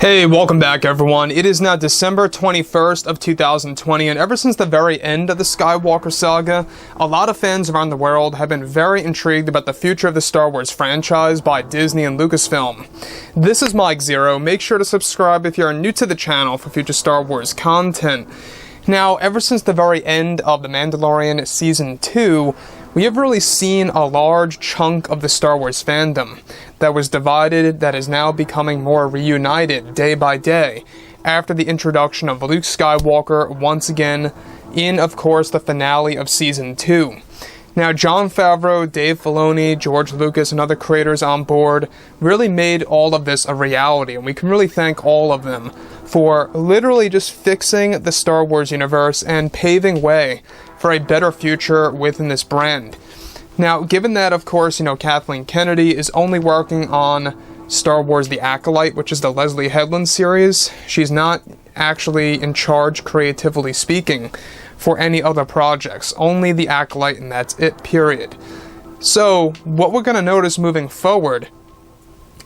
Hey, welcome back everyone. It is now December 21st of 2020, and ever since the very end of the Skywalker saga, a lot of fans around the world have been very intrigued about the future of the Star Wars franchise by Disney and Lucasfilm. This is Mike Zero. Make sure to subscribe if you're new to the channel for future Star Wars content. Now, ever since the very end of The Mandalorian Season 2, we have really seen a large chunk of the Star Wars fandom that was divided that is now becoming more reunited day by day after the introduction of Luke Skywalker once again in, of course, the finale of Season 2. Now, Jon Favreau, Dave Filoni, George Lucas, and other creators on board really made all of this a reality, and we can really thank all of them for literally just fixing the Star Wars universe and paving way for a better future within this brand. Now, given that, of course, Kathleen Kennedy is only working on Star Wars The Acolyte, which is the Leslie Headland series, she's not actually in charge, creatively speaking, for any other projects. Only The Acolyte, and that's it, period. So, what we're going to notice moving forward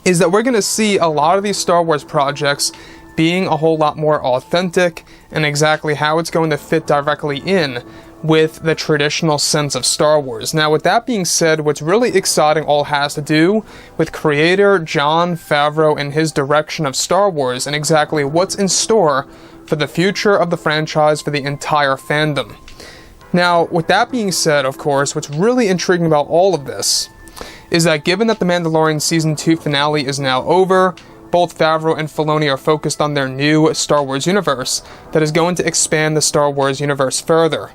is that we're going to see a lot of these Star Wars projects being a whole lot more authentic and exactly how it's going to fit directly in with the traditional sense of Star Wars. Now, with that being said, what's really exciting all has to do with creator Jon Favreau and his direction of Star Wars and exactly what's in store for the future of the franchise for the entire fandom. Now, with that being said, of course, what's really intriguing about all of this is that given that The Mandalorian Season 2 finale is now over, both Favreau and Filoni are focused on their new Star Wars universe that is going to expand the Star Wars universe further.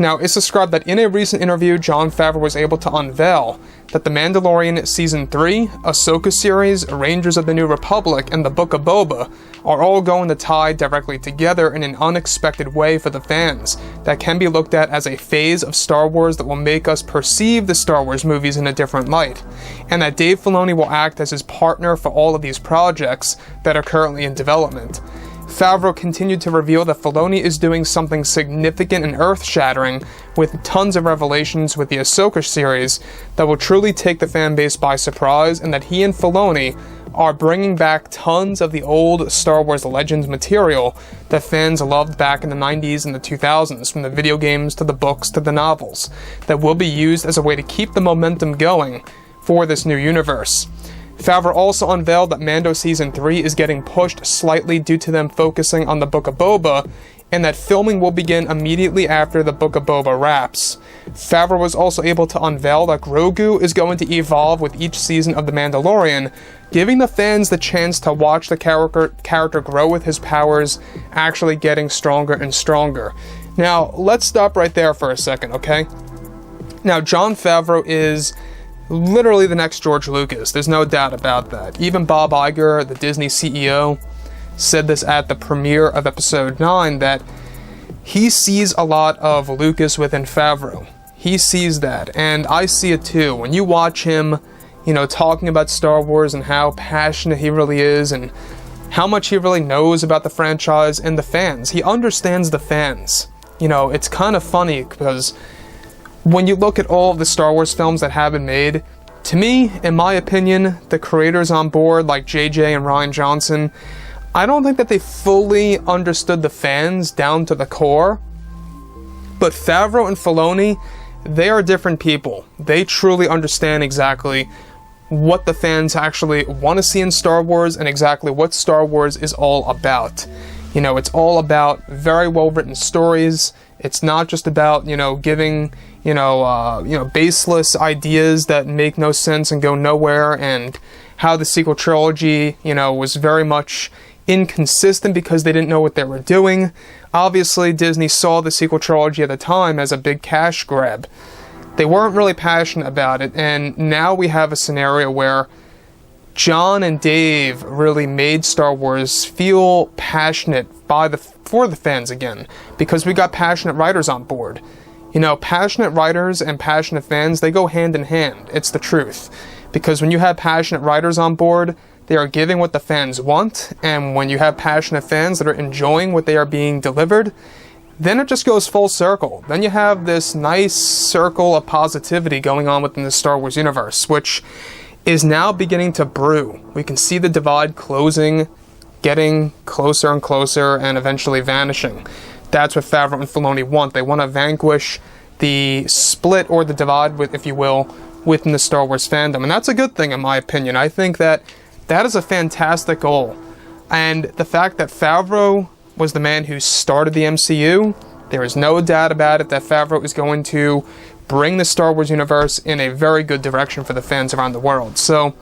Now, it's described that in a recent interview, Jon Favreau was able to unveil that The Mandalorian Season 3, Ahsoka series, Rangers of the New Republic, and the Book of Boba are all going to tie directly together in an unexpected way for the fans that can be looked at as a phase of Star Wars that will make us perceive the Star Wars movies in a different light, and that Dave Filoni will act as his partner for all of these projects that are currently in development. Favreau continued to reveal that Filoni is doing something significant and earth-shattering with tons of revelations with the Ahsoka series that will truly take the fanbase by surprise, and that he and Filoni are bringing back tons of the old Star Wars Legends material that fans loved back in the 90s and the 2000s, from the video games to the books to the novels, that will be used as a way to keep the momentum going for this new universe. Favreau also unveiled that Mando Season 3 is getting pushed slightly due to them focusing on the Book of Boba, and that filming will begin immediately after the Book of Boba wraps. Favreau was also able to unveil that GROGU is going to evolve with each season of The Mandalorian, giving the fans the chance to watch the character grow with his powers actually getting stronger and stronger. Now, let's stop right there for a second, okay? Now, Jon Favreau is literally the next George Lucas. There's no doubt about that. Even Bob Iger, the Disney CEO, said this at the premiere of Episode 9, that he sees a lot of Lucas within Favreau. He sees that, and I see it too. When you watch him, talking about Star Wars and how passionate he really is and how much he really knows about the franchise and the fans. He understands the fans. It's kind of funny because when you look at all of the Star Wars films that have been made, to me, in my opinion, the creators on board, like JJ and Rian Johnson, I don't think that they fully understood the fans down to the core. But Favreau and Filoni, they are different people. They truly understand exactly what the fans actually want to see in Star Wars and exactly what Star Wars is all about. It's all about very well-written stories. It's not just about, giving, baseless ideas that make no sense and go nowhere, and how the sequel trilogy, was very much inconsistent because they didn't know what they were doing. Obviously, Disney saw the sequel trilogy at the time as a big cash grab. They weren't really passionate about it, and now we have a scenario where Jon and Dave really made Star Wars feel passionate for the fans again, because we got passionate writers on board. Passionate writers and passionate fans, they go hand in hand. It's the truth. Because when you have passionate writers on board, they are giving what the fans want, and when you have passionate fans that are enjoying what they are being delivered, then it just goes full circle. Then you have this nice circle of positivity going on within the Star Wars universe, which is now beginning to brew. We can see the divide closing getting closer and closer and eventually vanishing. That's what Favreau and Filoni want. They want to vanquish the split or the divide, with, if you will, within the Star Wars fandom. And that's a good thing, in my opinion. I think that that is a fantastic goal. And the fact that Favreau was the man who started the MCU, there is no doubt about it that Favreau is going to bring the Star Wars universe in a very good direction for the fans around the world. So,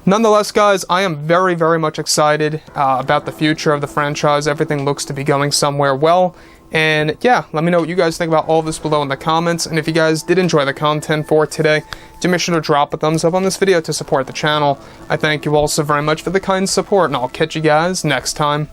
nonetheless, guys, I am very, very much excited about the future of the franchise. Everything looks to be going somewhere well. And yeah, let me know what you guys think about all this below in the comments. And if you guys did enjoy the content for today, do make sure to drop a thumbs up on this video to support the channel. I thank you all so very much for the kind support, and I'll catch you guys next time.